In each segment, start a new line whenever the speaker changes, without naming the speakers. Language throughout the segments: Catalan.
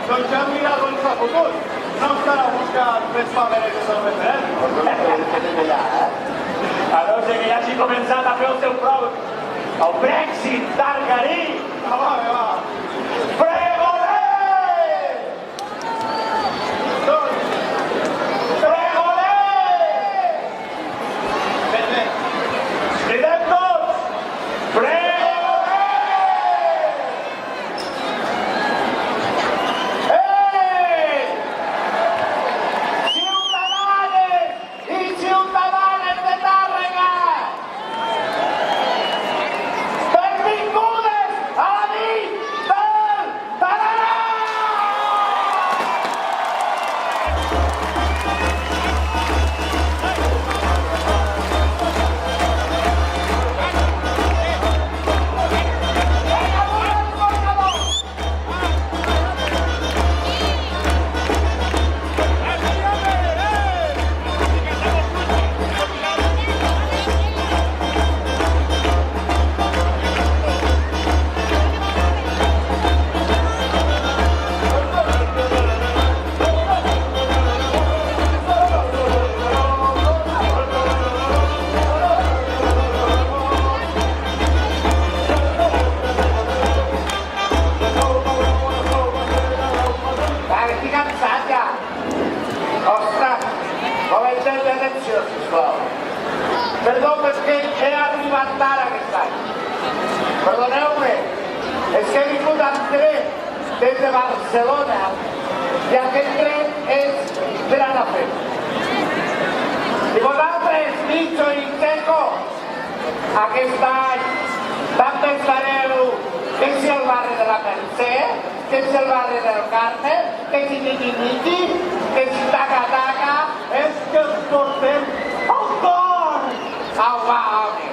Doncs ja hem mirat on s'ha fotut. No estarà buscant més paperetes del referèndum.
A no ser que ja hagi començat a fer el seu prou. El Brexit, Targarí!
Va, va.
Pregoner!
Doncs,
Pregoner!
ben bé.
Cridem tots! Pregoner! Ei! Ciutadanes i ciutadanes de Tàrrega! Benvingudes a la nit del Tararà! Estic cansat ja. Ostres, comencem l'atenció, sisplau. Perdó, perquè he arribat tard aquest any. Perdoneu-me, és que he vingut amb tren des de Barcelona i aquest tren és per anar a fer. I vosaltres, Nicho i Checo, aquest any també estareu que si el barri de la Mercè, que si el barri del Carme, que si Niqui-Niqui, que si Taca-Taca, és que els portem al cor! Au, va, home!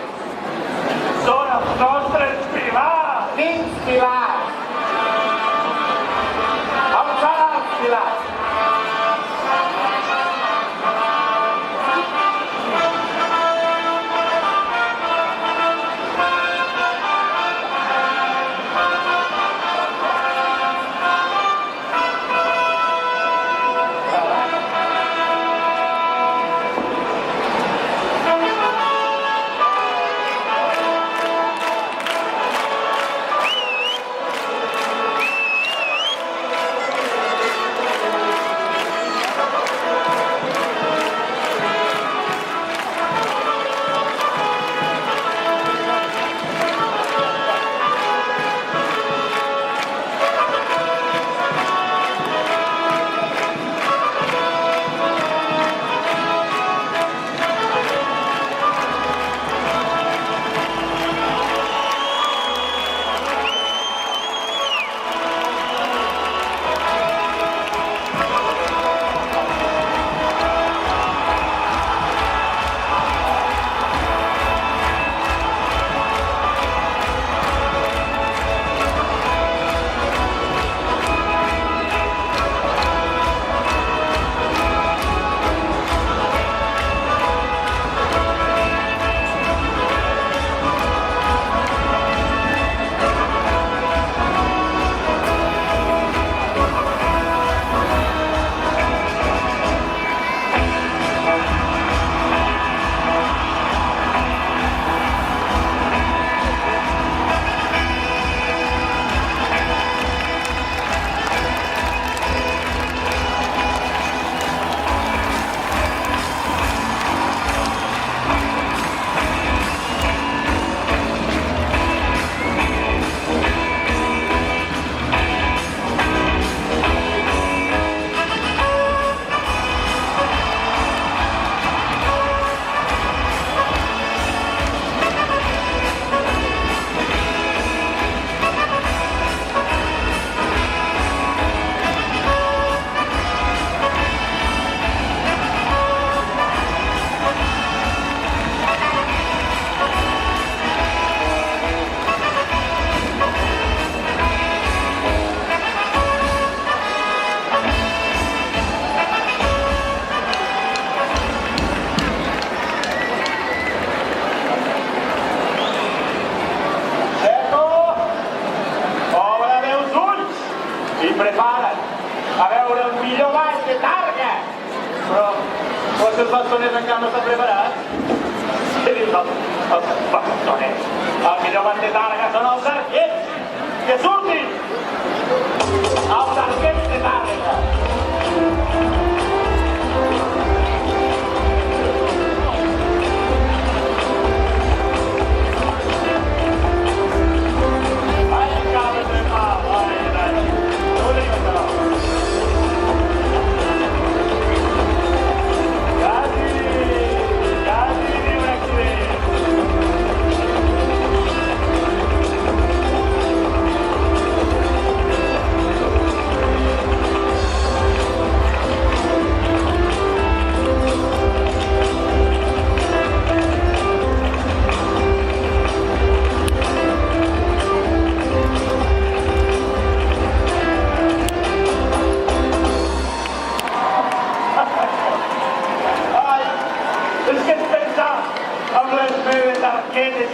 Són els nostres pilars! Quins pilars? On són els pilars? prepara't.
Però els bastoners encara no estan preparats? Què dius, els bastoners? El millor bat de Tàrrega són els arquets! Que surtin! Els arquets de Tàrrega!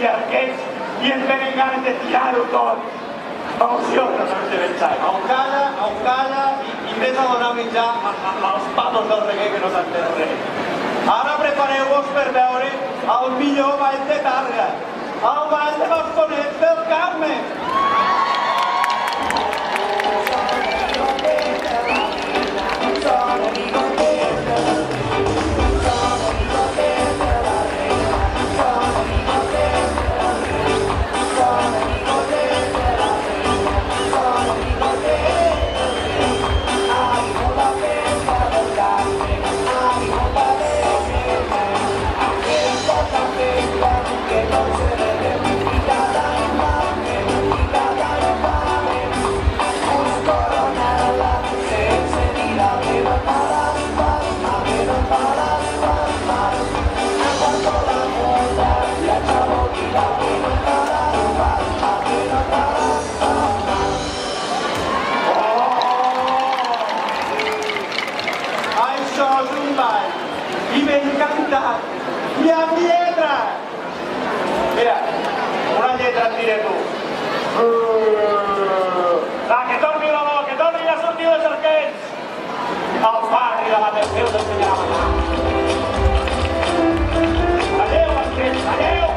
I arquets i ens venen ganes de tirar-ho tot. M'emociona, no sé pensar.
Calla i vés a donar menjar als patos del reguer que no s'entén res. Ara prepareu-vos per veure el millor ball de Tàrrega, el ball de bastonets del Carme. Això és un ball, i ben cantat, i amb lletra. Mira, una lletra et diré tu.
Va, que torni la bo, que torni a sortir els arquets. El barri de la Mercè us ensenyarà a ballar. Adéu, arquets, adéu!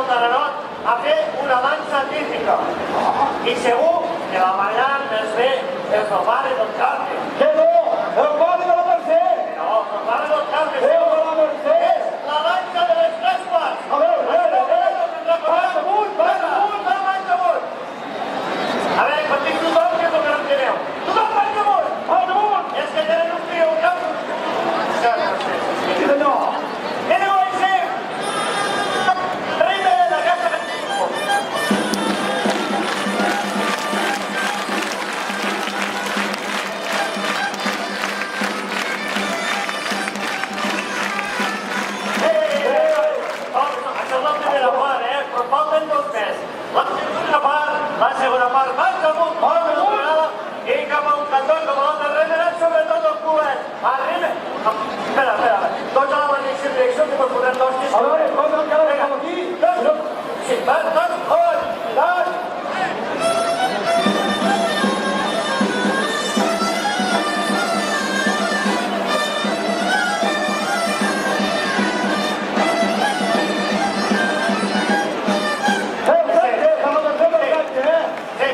del Tararot a fer una dansa típica. I segur que la ballaran més bé els del barri del Carme.
Que no! El barri de la Mercè!
No, el barri del Carme
El de la Mercè!
és la dansa de les tres parts.
A veure, va amunt!
Va amunt! A veure, quan dic tothom, què és el que no enteneu? Tothom va amunt! És que tenen un trio, no?
Sí, senyor!
Aneu a ser! Reina de la casa de... Això és la primera part, però falten dos més. La segona part, mans amunt, i cap a un cantó, com a l'altre, remenant sobretot el culet. Arriba. Espera. Tots a la mateixa direcció, que pot posar dos.
A veure, cosa encara que cap aquí?
Sí, va, dos.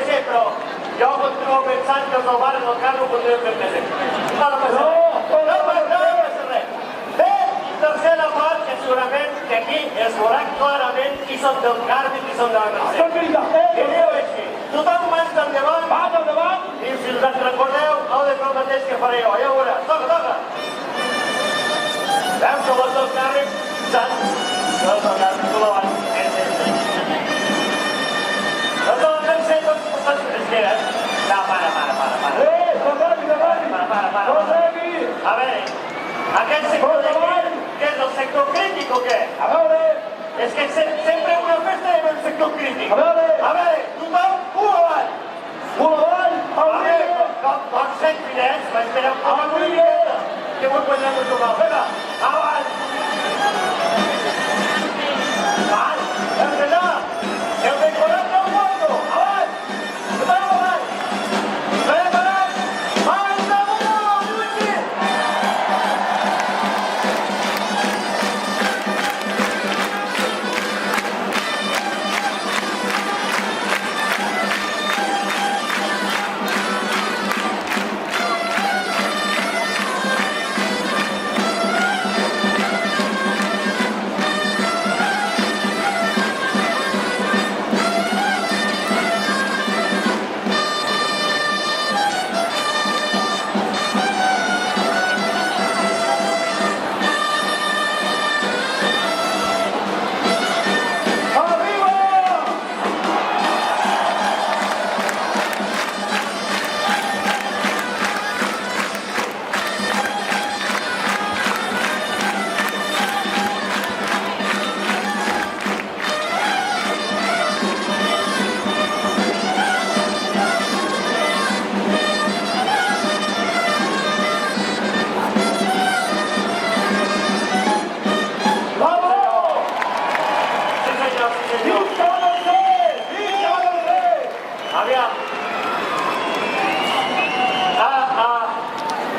Sí, però jo continuo pensant que els del barri del Carme ho podrien fer més bé. No passa res. Bé, tercera part, que segurament que aquí es veurà clarament qui són del Carme i qui són de la Mercè. I diu així, tothom mans endavant, i si us en recordeu, heu de fer el mateix que faré jo. Ja ho veuràs. Toca. Veus que els del Carme, saps? Els del Carme, tu l'abans. Els del Mercè, tots els fresqueres. No, para. A veure, aquest sector què és el sector crític o què?
A veure!
És que sempre una festa hi ha un sector crític.
A veure,
tothom, cul avall! Tots set filets, m'espereu com a miqueta. Que vull guanyar un total. Vinga, avall! Avall! Hem d'anar! Heu de connectar un moto! Avall! Tothom avall! Preparat! Mans amunt! Lluiti!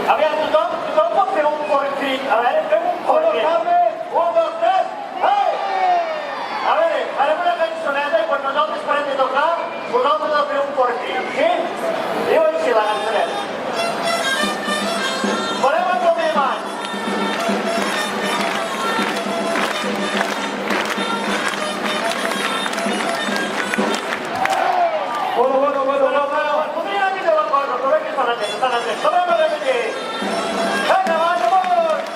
Aviam, tothom pot fer un fort crit. A veure, fem un fort crit. 1, 2, 3, hey! A veure, farem una cançoneta i quan nosaltres parem de tocar, vosaltres heu de fer un fort crit, sí? Diu així la cançoneta. Volem aplaudir mans. Bueno. Podria anar millor la cosa, però bé que estan atents. Tornem a repetir. Vinga, va, amunt!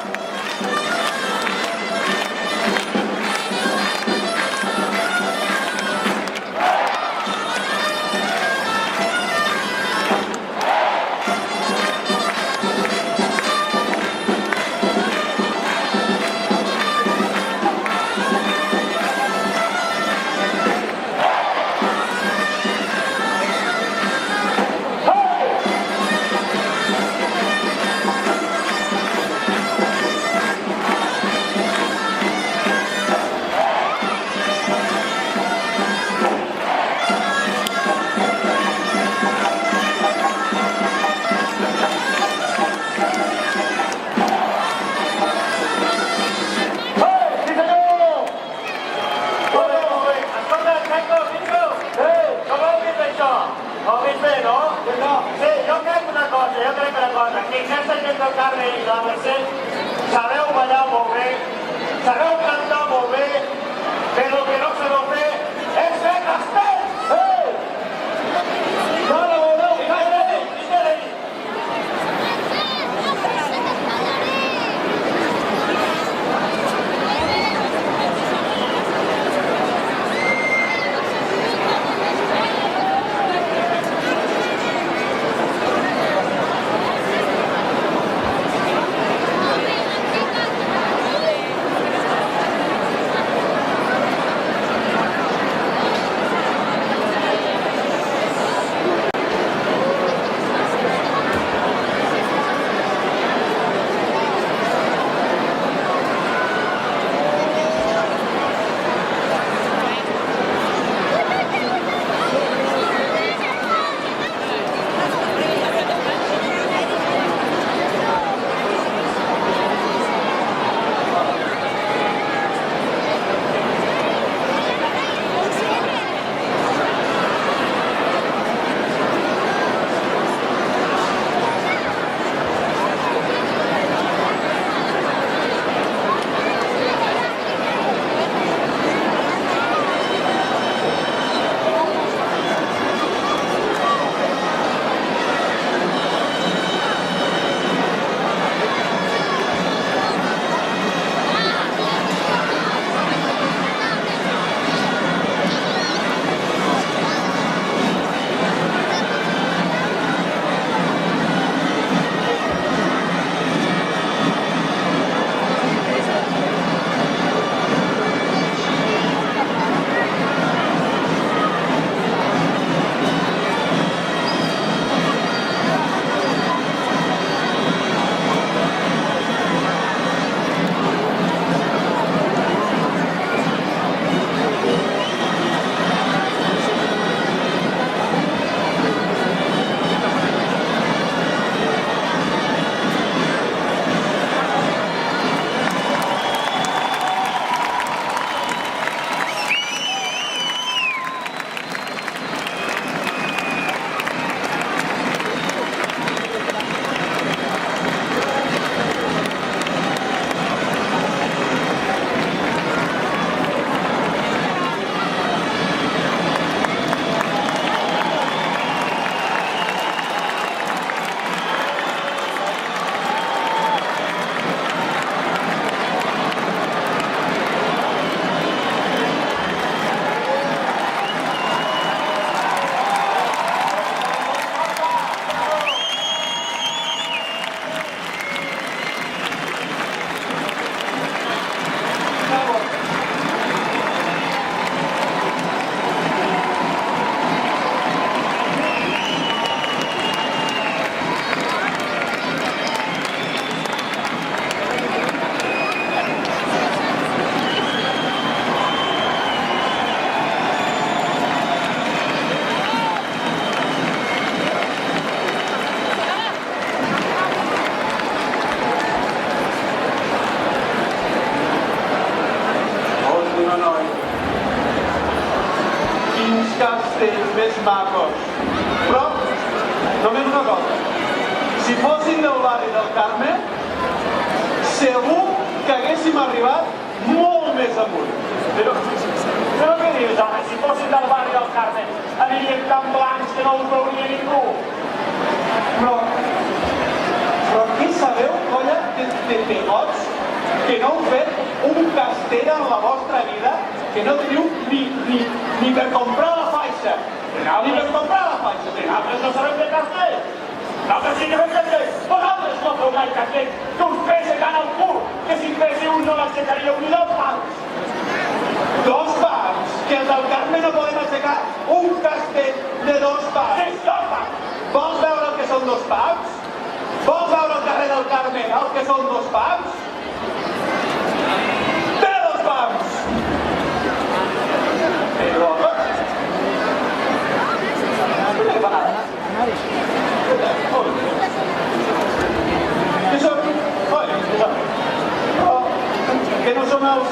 princesa que del Carme i la Mercè sabeu ballar molt bé, sabeu cantar molt bé, però el que no sabeu fer és fer castells! No la veureu gaire bé, digueu-li!
castells més macos. Però, només una cosa, si fossin del barri del Carme, segur que haguéssim arribat molt més amunt.
Però què dius, home? Si fossin del barri del Carme, aniríem tan blancs que no us veuria ningú.
Però què sabeu, colla, de pegots, que no heu fet un castell en la vostra vida, que no teniu ni per comprar la faixa. Ni per comprar la faixa.
Nosaltres no sabem de castell. Nosaltres sí que fem castell. Vosaltres no feu mai castell, que us pese tant el cul, que si pese un no l'aixecaríeu ni 2 pals.
2 pals? Que els del Carme no podem aixecar un castell de 2 pals?
Sí, 2 pals.
Vols veure el que són 2 pals? Vols veure al carrer del Carme el que són 2 pals? Té 2 pals! Però... Que som? Oi, que no som els...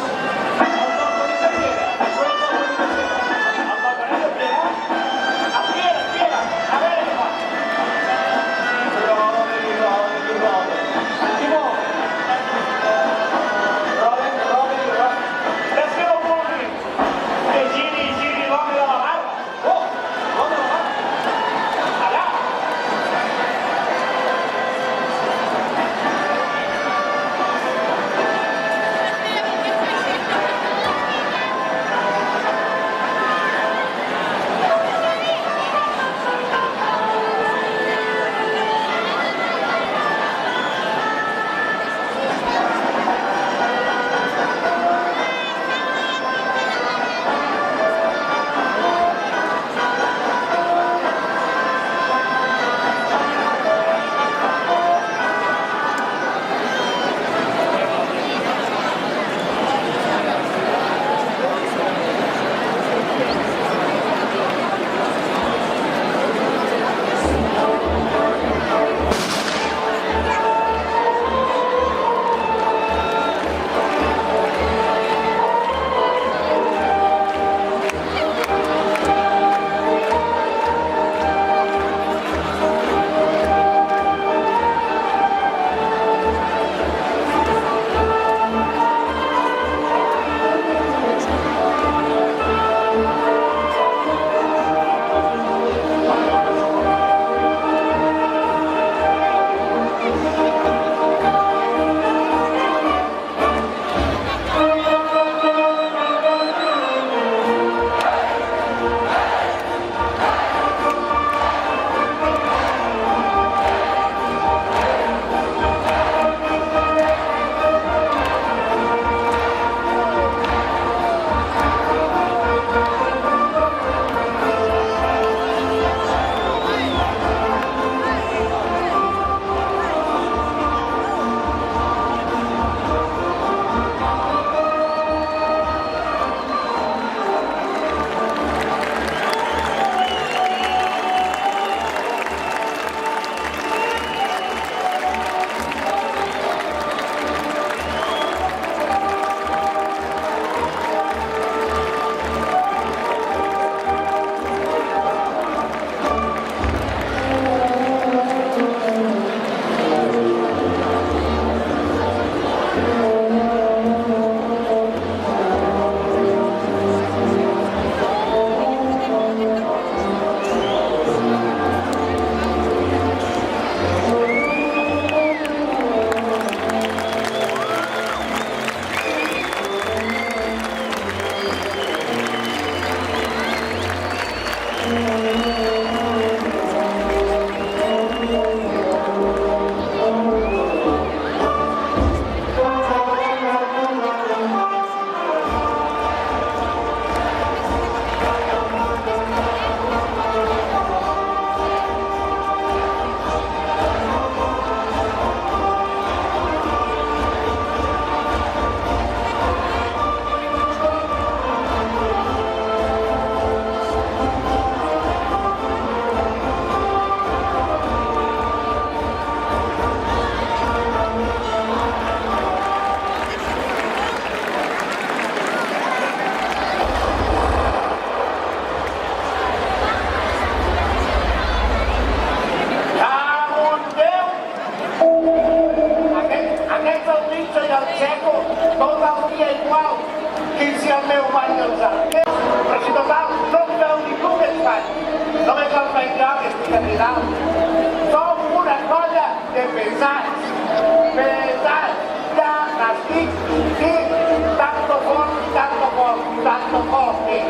aquí.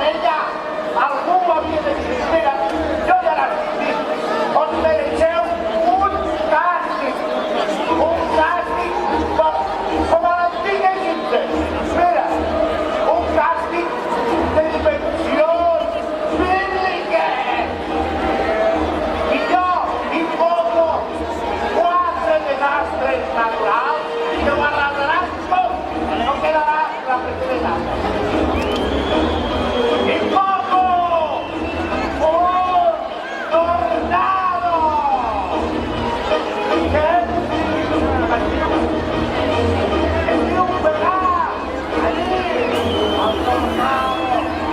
Ella, algú havia de dir, mira, jo ja l'he dit, on mereixeu un càstig com a l'antic Egipte. Mira, un càstig de dimensions bíbliques. I jo invoco 4 desastres naturals que ho arrasaran tot. No quedarà la primera. Invoco un tornado. Què? Es diu pegar allí, el tornado,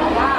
allà.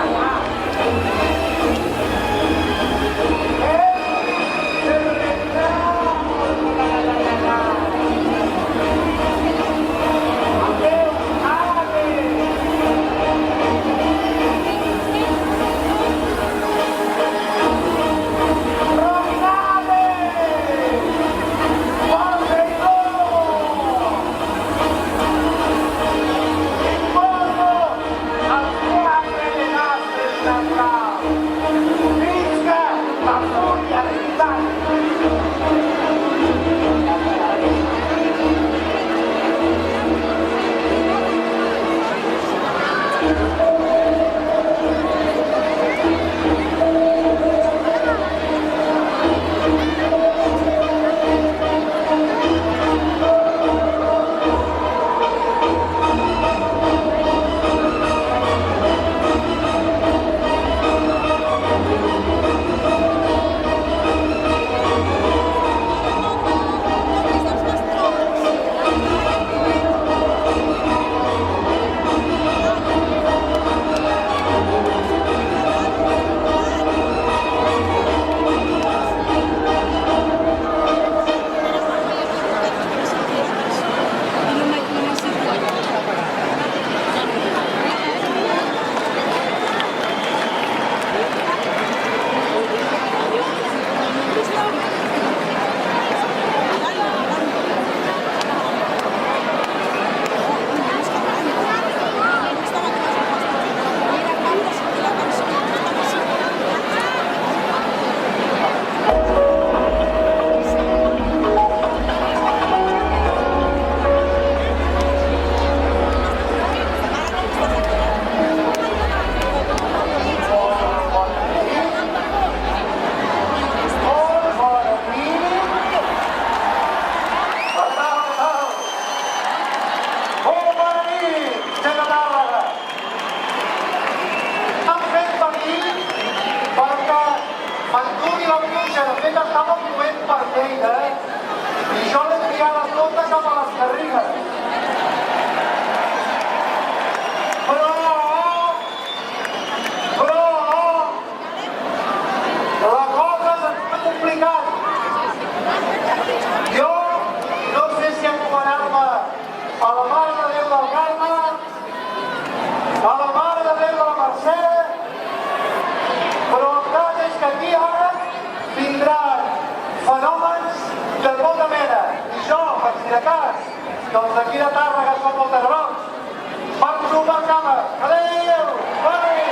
Doncs aquí de Tàrrega som molt terrons. Marxo per cama. Adéu! Adéu!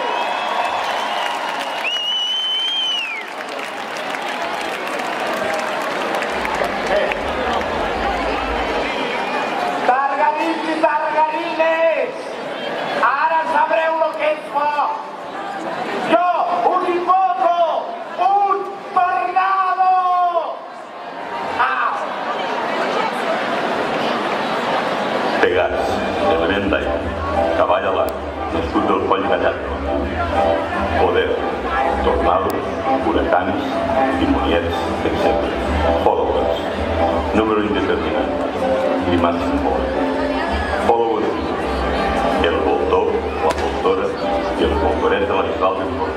Targarins i targarines! Ara sabreu lo que és foc! Jo us invoco un tornado! Au!
Pegats, element d'aigua, cavall alat, nascut del coll gallat. Poder, tornados, huracans, timoniets, etc. Followers, número indeterminat, i màxim poder. Followers, el voltor o la voltora i el voltoret de l'animal del món.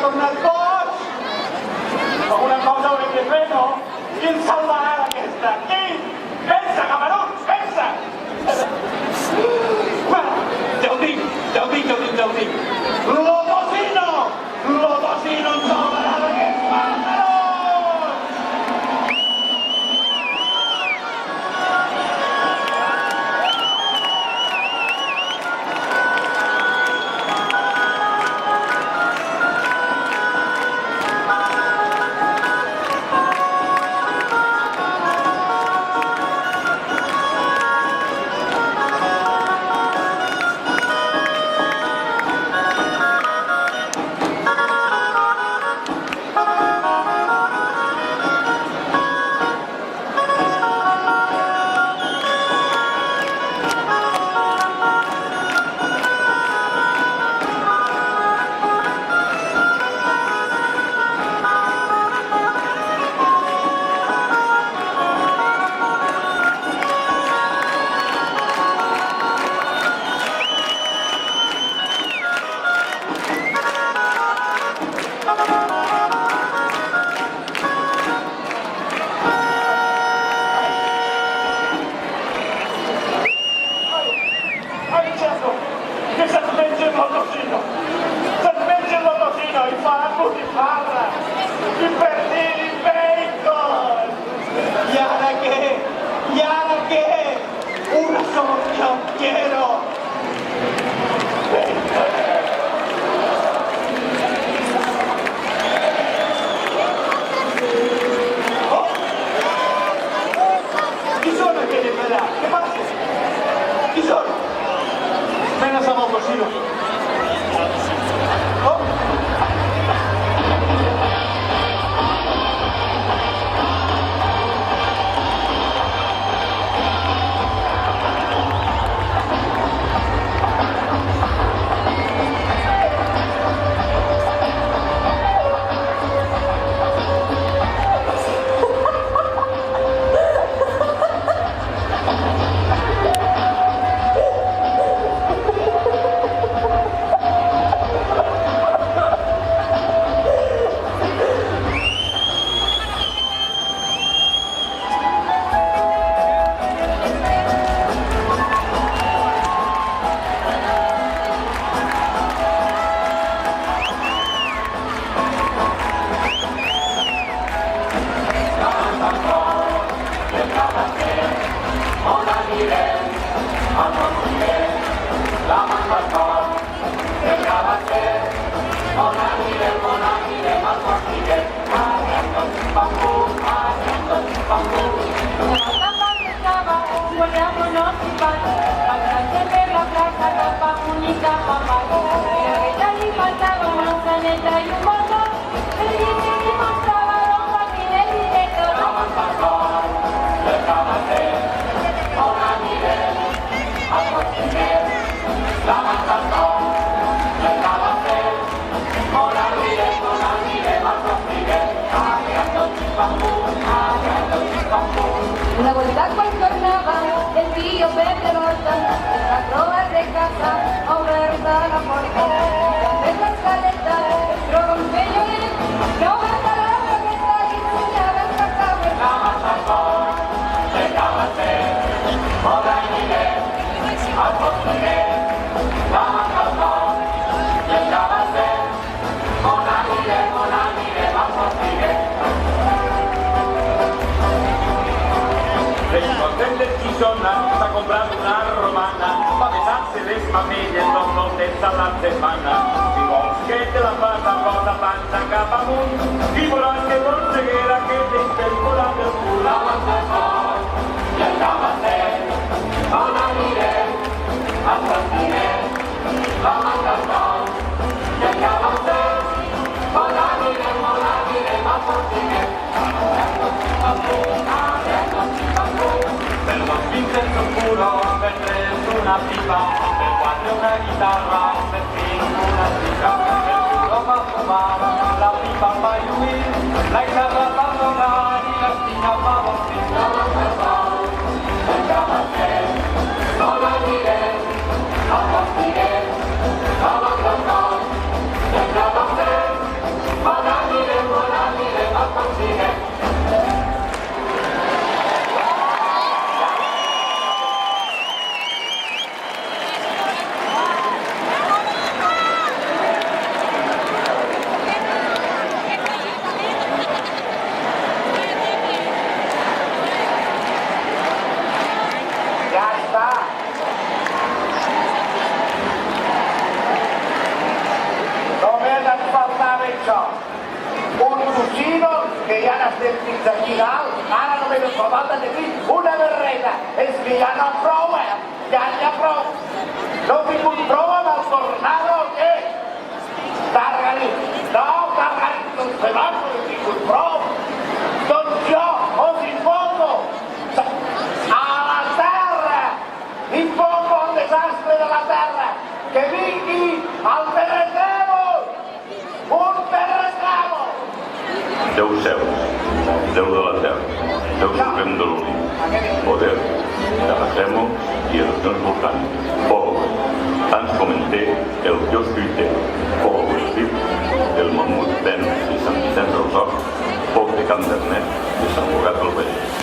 tornat boig!
Alguna cosa haurem de fer, no? Qui ens salvarà d'aquesta? Qui? Pensa, camarons, pensa!
Bueno, ja ho dic. L'Otocino ens salvarà d'aquests vàndalos!
Ai, certo, che se't mengi il Lotocino! Se't mengi il Lotocino, i fa la botifarra, i pernili, i bacon!
¿Y ahora qué? ¡Una solución quiero! Oh! Chi sono aquelli là? Che passa? Chi sono?
Menos a Lotocino.
Oh!
Una vuelta cual tornaba el tío Pepe Lorta, las pruebas de casa, a oberta la puerta, de la escaleta, el trompello y no basta la cabeza y enseñaba el cacao.
S'ha comprat una romana, va besar-se les mamelles dos voltes a la setmana. Si vols que te la faça, posa panxa cap amunt i veuràs que t'enseguera que t'interpola del cul. La manta fort i el cabatet, on anirem? Al continent. La manta fort i el cabatet, on anirem al continent. Per dos vinces un puro, per tres una pipa, per quatre una guitarra, per cinc una xica. El puro va fumar, la pipa va lluir, la guitarra va donar i la xica va dormir. La manta fort, el cabatet, on anirem? Al continent. La manta fort, el cabatet,
estem fins aquí dalt, ara només ens fa falta tenir una berreta. És que ja no prou, ja n'hi ha prou. No he tingut prou amb el tornado o què? Targarit, no, Targarit, no se va, no he tingut prou. Doncs jo us invoco a la terra, invoco el desastre de la terra, que vingui el terratrèmol, un terratrèmol.
Déu Zeus, Déu de la terra, Déu suprem de l'únic, poder, terratrèmols i erupcions volcàniques, fuego, tants com en té el dios Twitter, fuego esprit, el mamut Ben i Sant Vicenç dels Horts, foc de Camp d'Ernet i Sant Cugat del Vallès.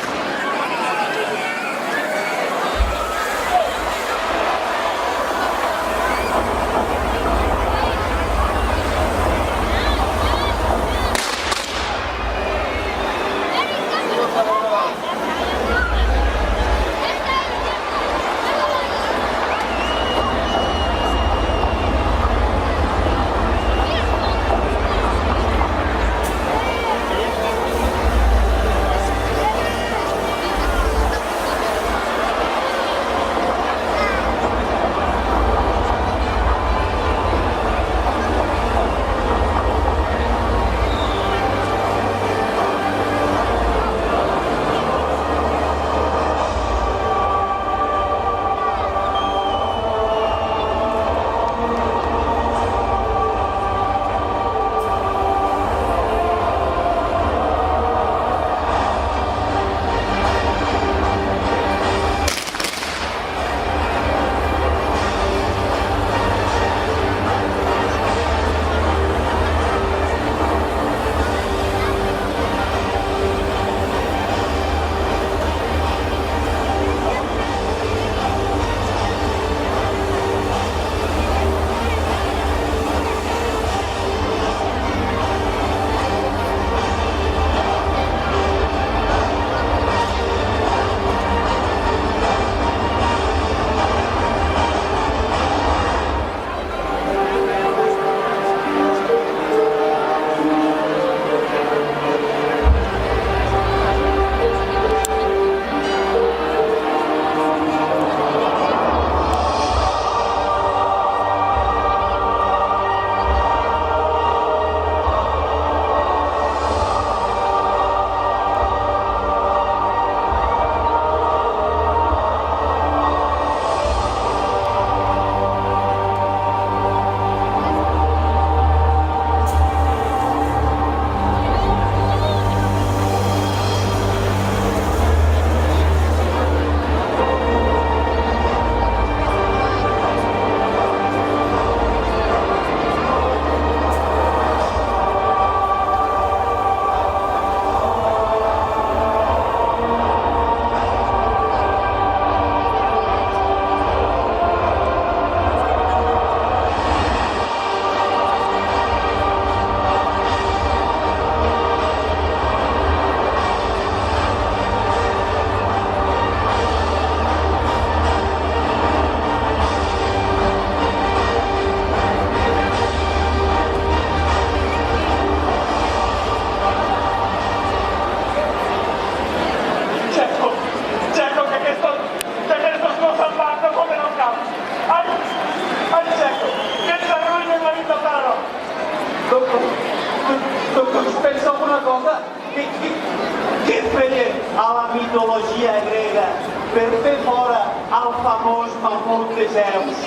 mitologia grega per fer fora el famós mamut de Zeus.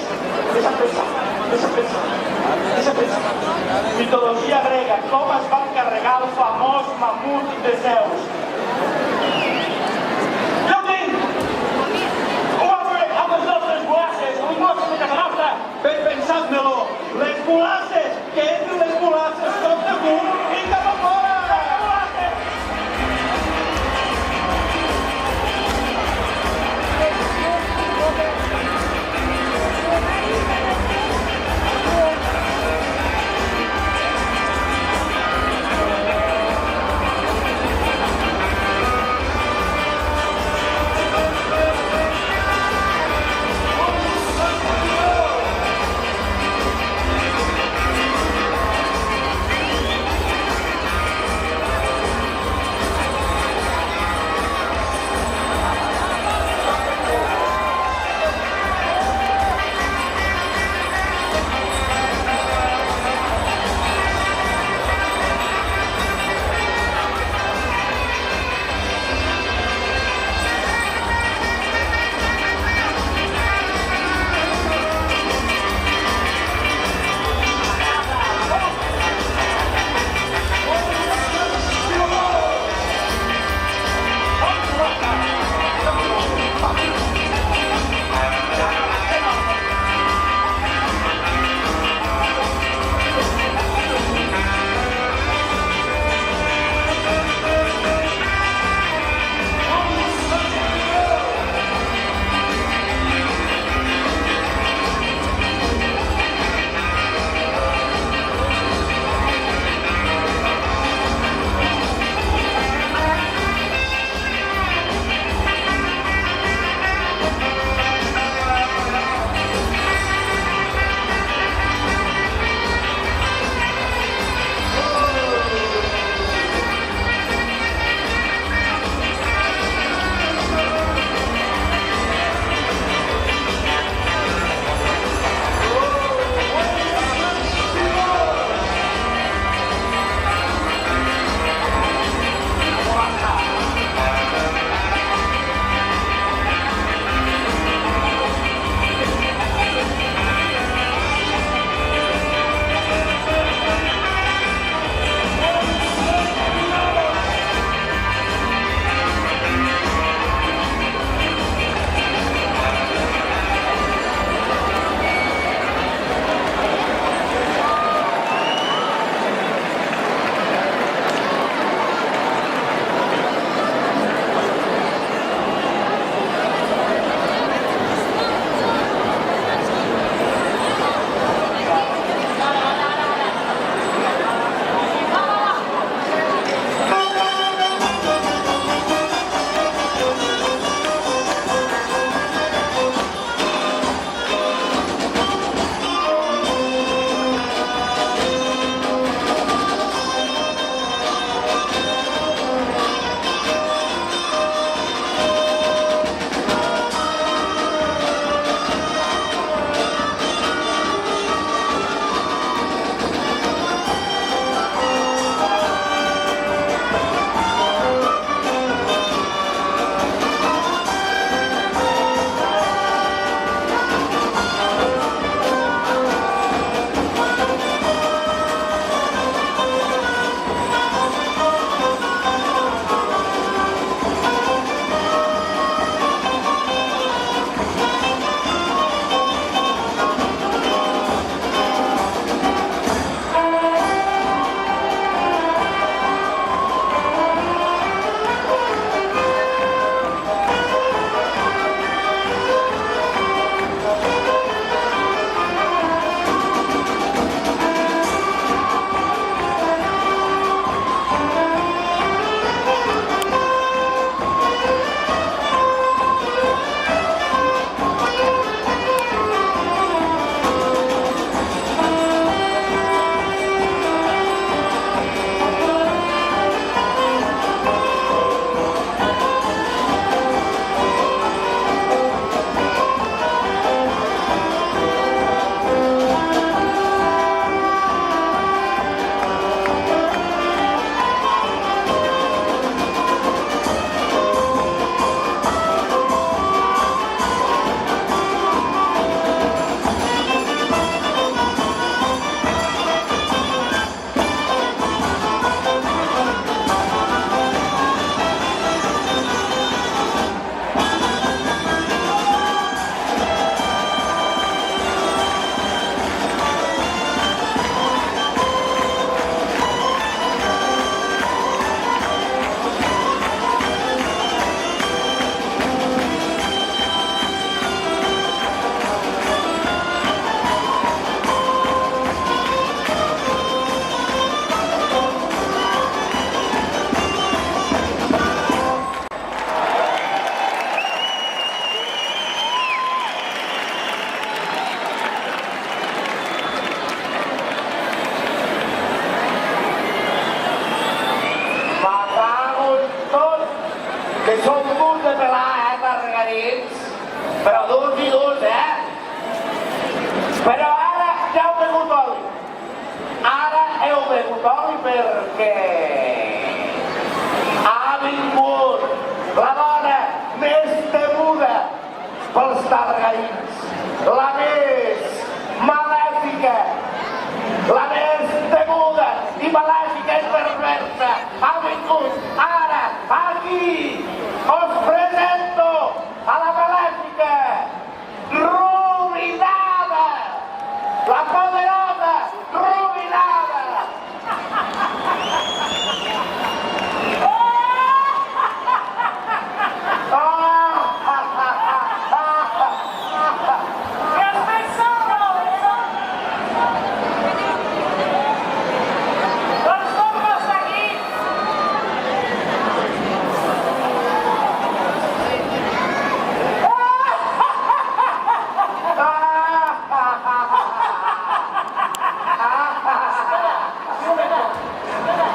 Deixa pensar. Mitologia grega, com es va encarregar el famós mamut de Zeus? Jo ho tinc! Ho va fer amb les nostres molasses, els nostres de casa nostra. Ben pensat-me-lo, les molasses, que entren les molasses tot de cul i cap a fora!
de pelar, Tarragarins, però durs i durs, Però ara ja heu begut oli. Ara heu begut oli perquè ha vingut la dona més temuda pels tarragarins, la més malèfica, la més temuda i malèfica i perversa. Ha vingut ara, aquí. Us presento a la malèfica Rubinada, la poderosa Rubinada.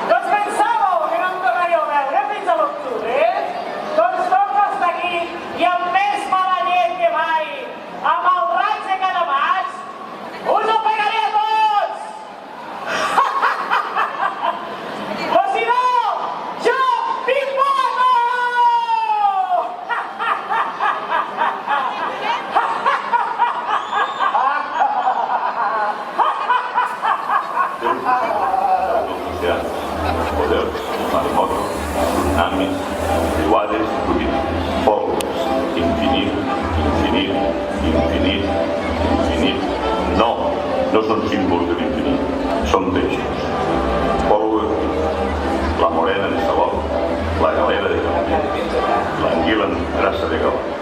Doncs pensàveu que no em tornaríeu a veure fins a l'octubre, Doncs torno a estar aquí i amb més mala llet que mai, amb el raig de cada maig, us ho pegaré a tots! O si no, jo t'imposo!
Poder, marmot, tsunamis, riuades, ruïnes, pols, infinit, infinit, infinit, infinit. No, no són símbols de l'infinit, són peixos. Polvo, la morena de Salot, la galera de Calvet, l'anguila en grassa de Calvet.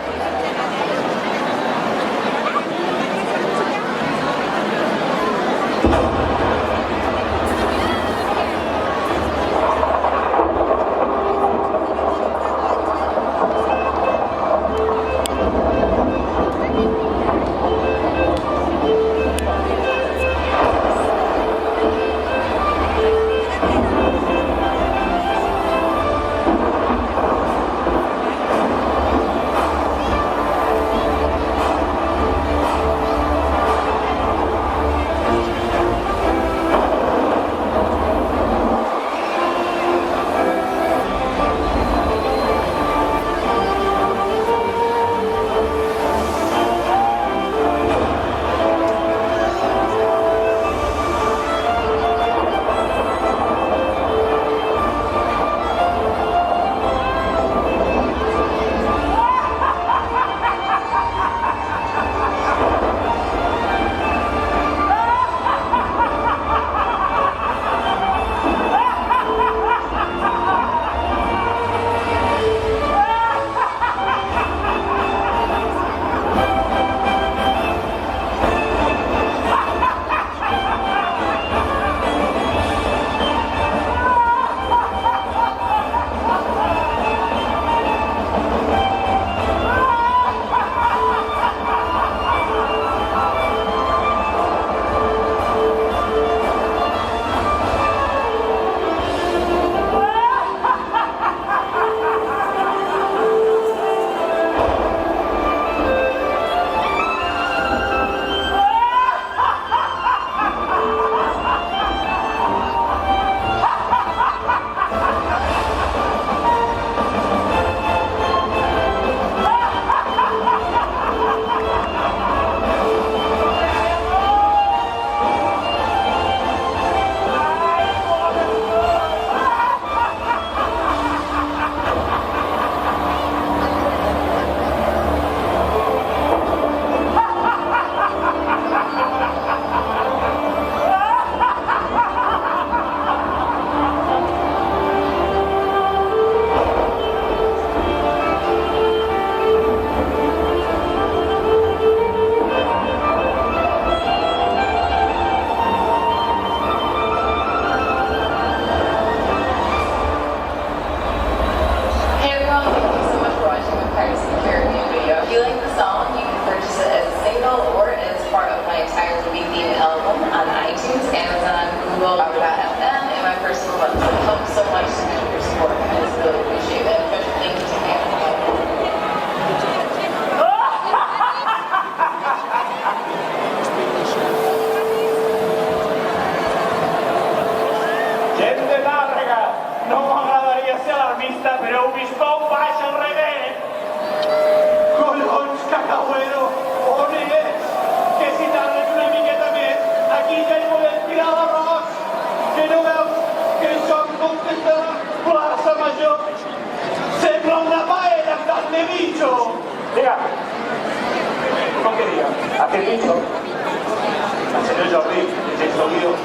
No m'agradaria ser alarmista, però heu vist com baixa el revés.
Collons, cacauero, on és? Que si tardes una miqueta més, aquí ja hi podem tirar l'arròs. Que no veus que això en comptes de la plaça major sembla una paella amb tant de bicho?
Diga, com que diga, aquest bicho, el senyor Jordi, és el guió.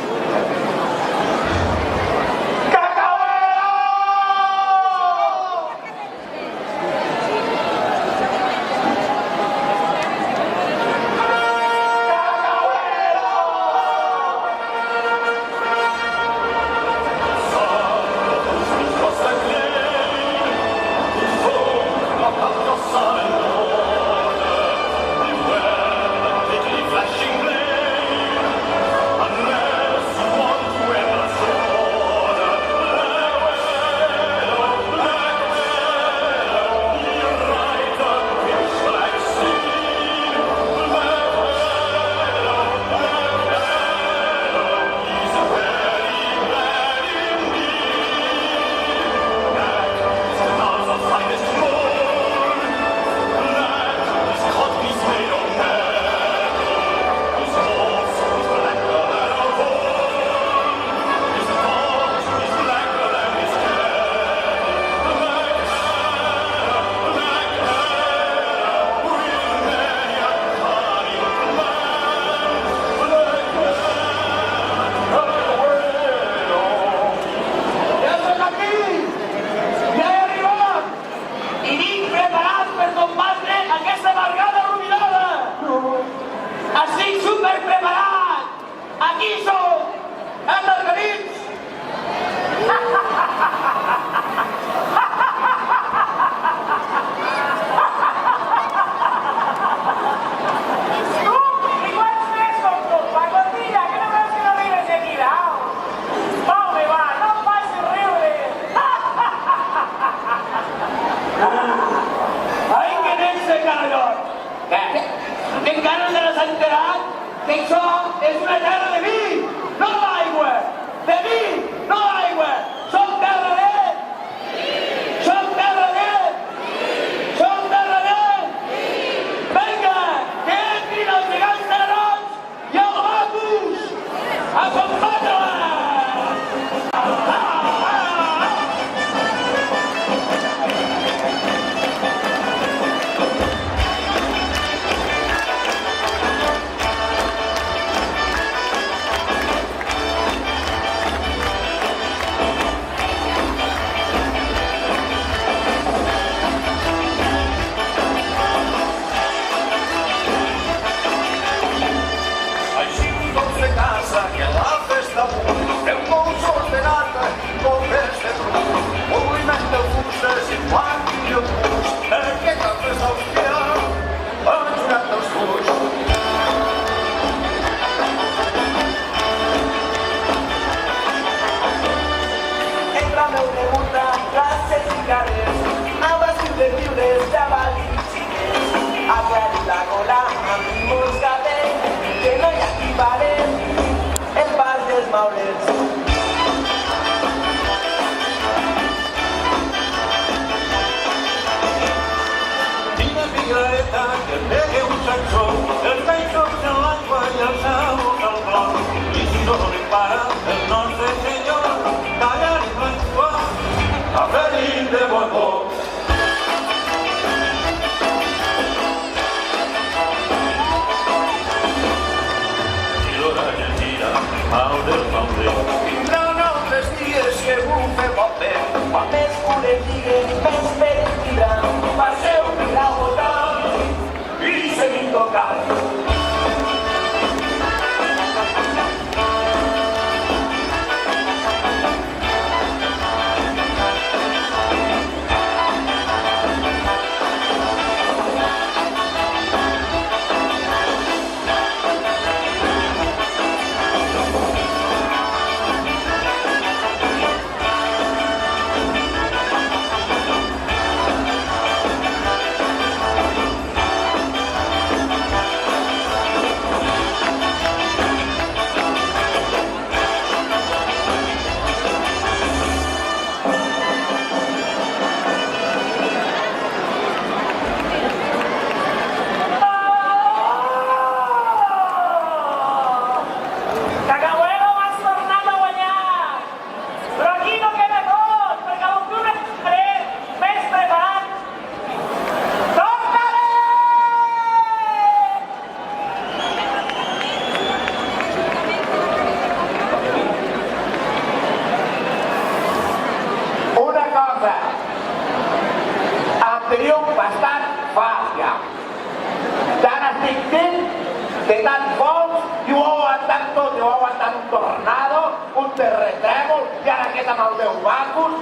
de tant focs i ho heu aguantat tot, i ho heu aguantat un tornado, un terratrèmol, i ara aquest amb el meu bacus.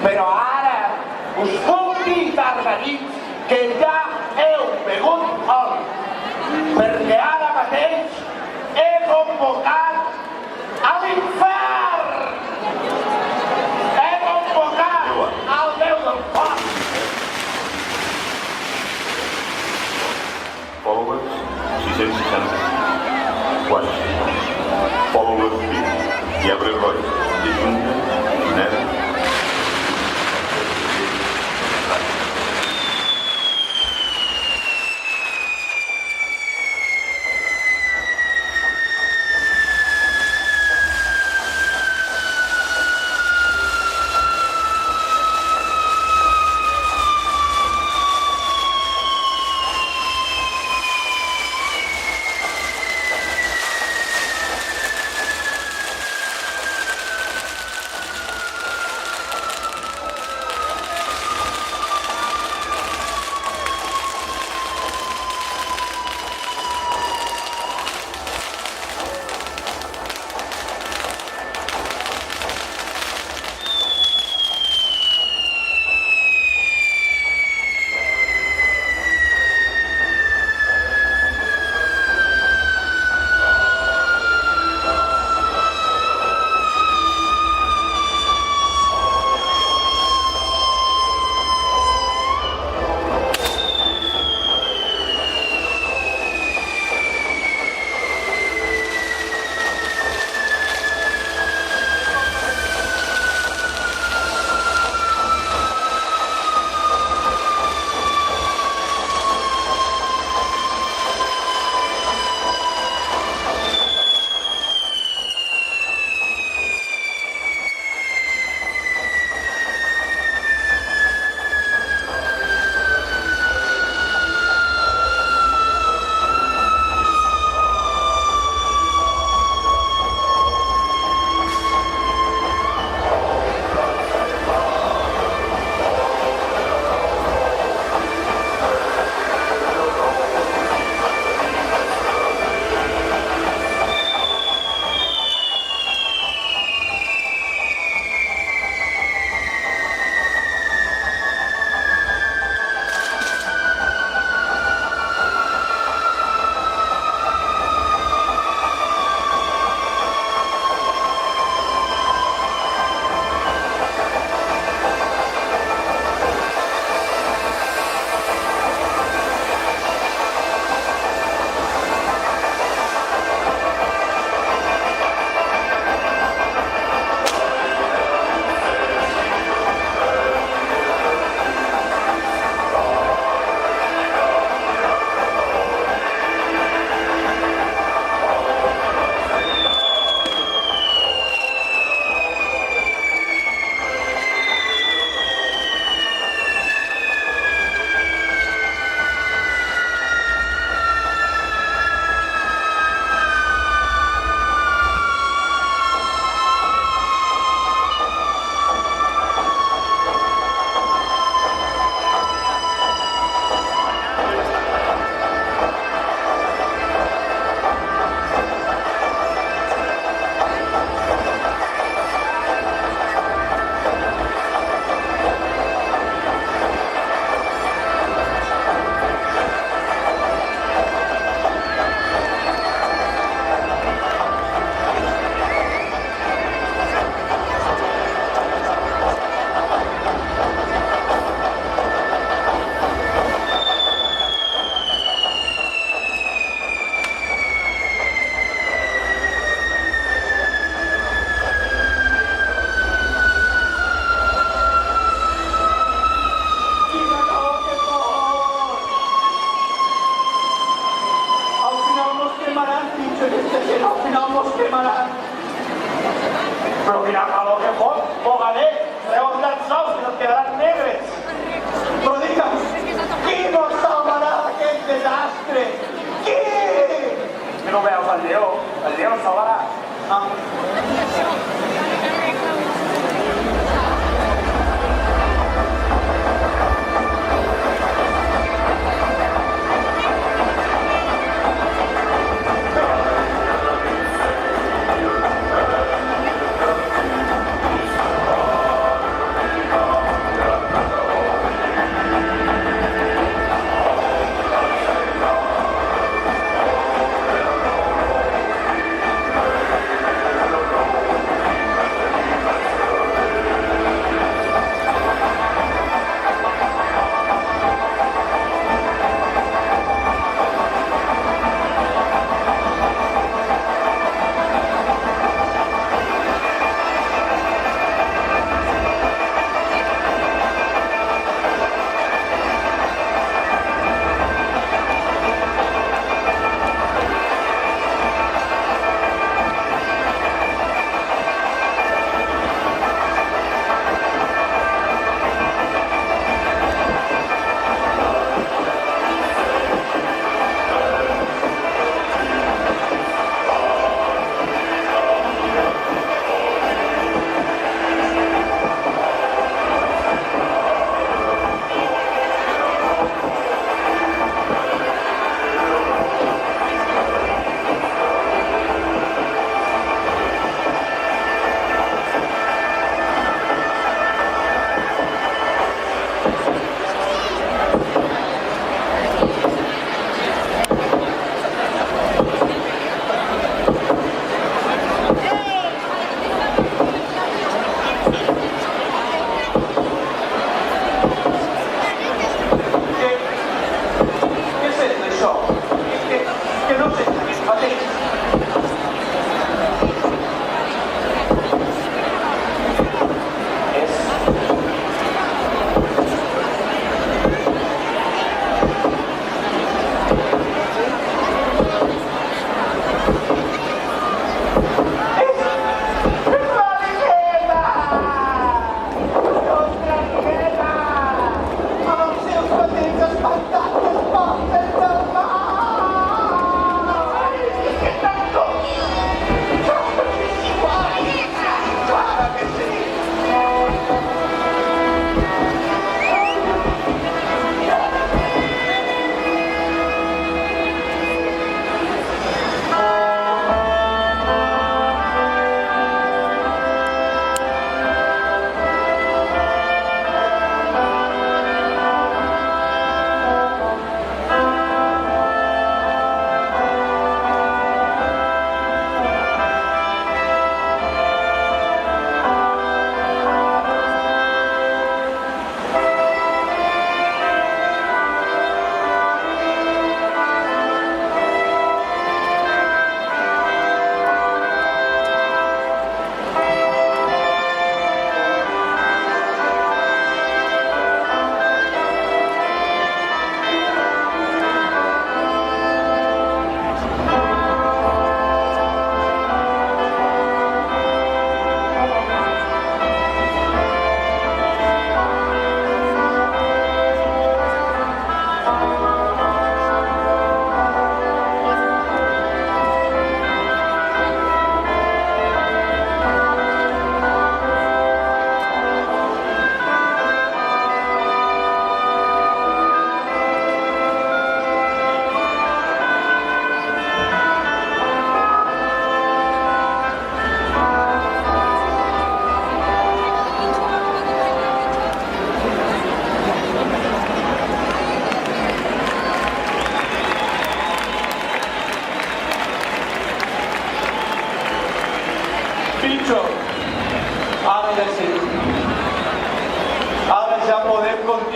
Però ara us puc dir, targarins, que ja heu begut oli, perquè ara mateix he convocat a l'infern! He convocat al Déu del foc!
Followers 660. Washington. Followers 20. Llebre Roig. De Junta. Ginebra.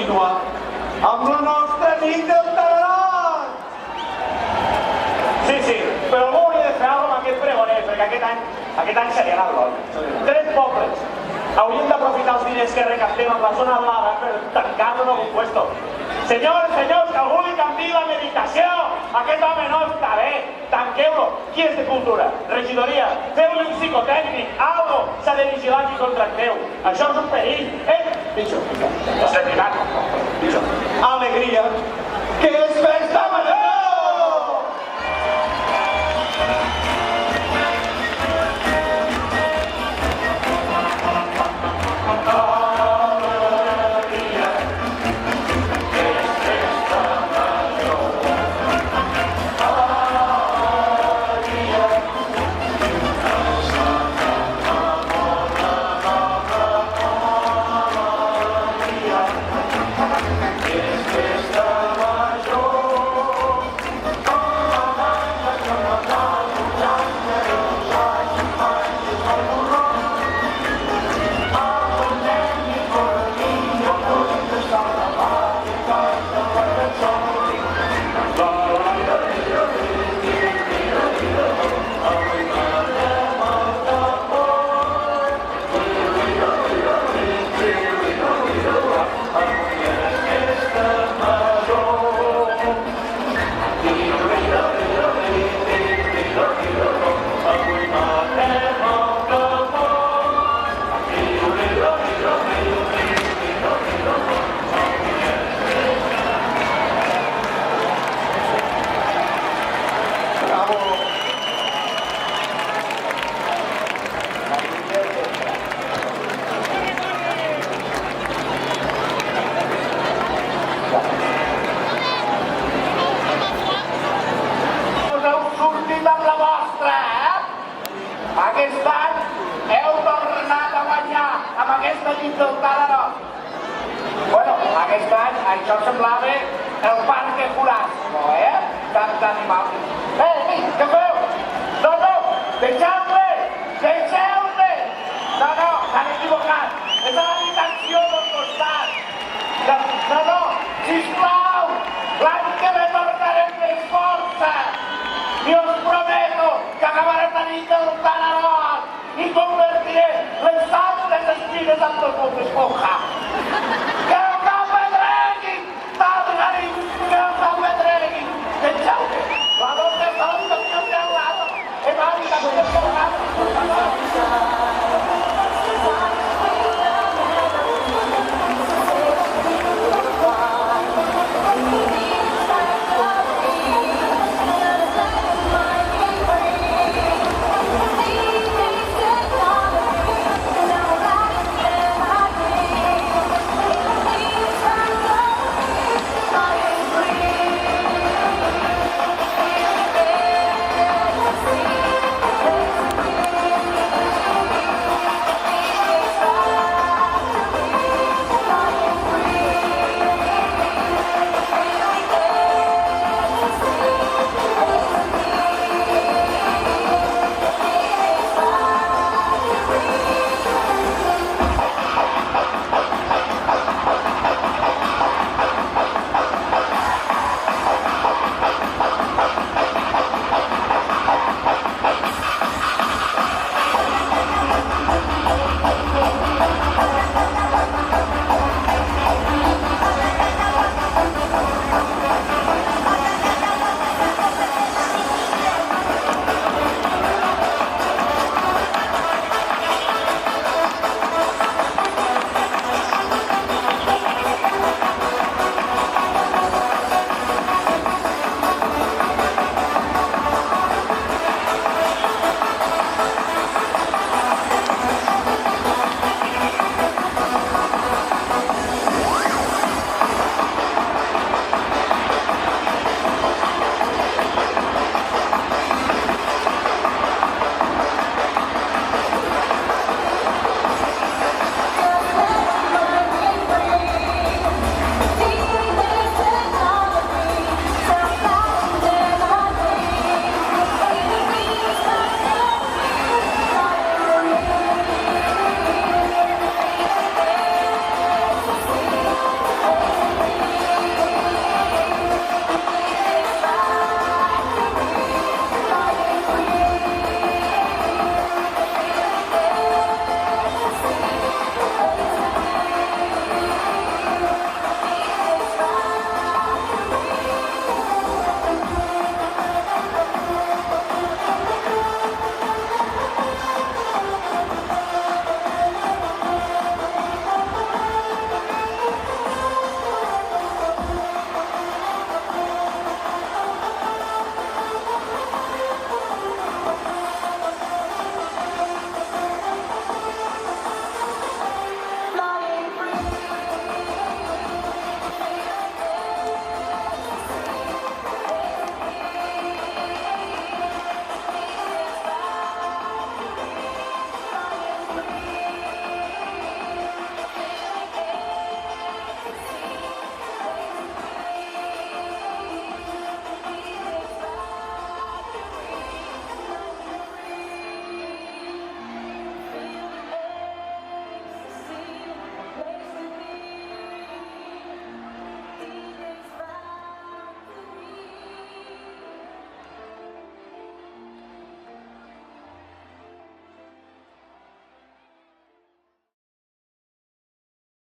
continuar amb la nostra nit del Tararot.
Sí, però algú hauria de fer alguna cosa amb aquest pregoner, perquè aquest any seria el gol. 3 pobles. Hauríem d'aprofitar els diners que recaptem amb la zona blava per tancar-lo en algun puesto. Senyors, que algú li canviï la medicació! Aquest home no està bé! Tanqueu-lo! Qui és de cultura? Regidoria! Feu-li un psicotècnic! Algo s'ha de vigilar qui contracteu! Això és un perill! Bitxo! No sé privat! Bitxo!
Alegria, que és festa major! Aquest any heu tornat a guanyar amb aquesta nit del Tararot. Bueno, aquest any això semblava el Parque Jurásico, Tants animals. Què feu? No, deixeu-me! No, s'han equivocat. És a l'habitació del costat. No, sisplau! L'any que ve tornarem més força! I us prometo que acabarem la nit del Tararot i convertiré les santes espines en les moltes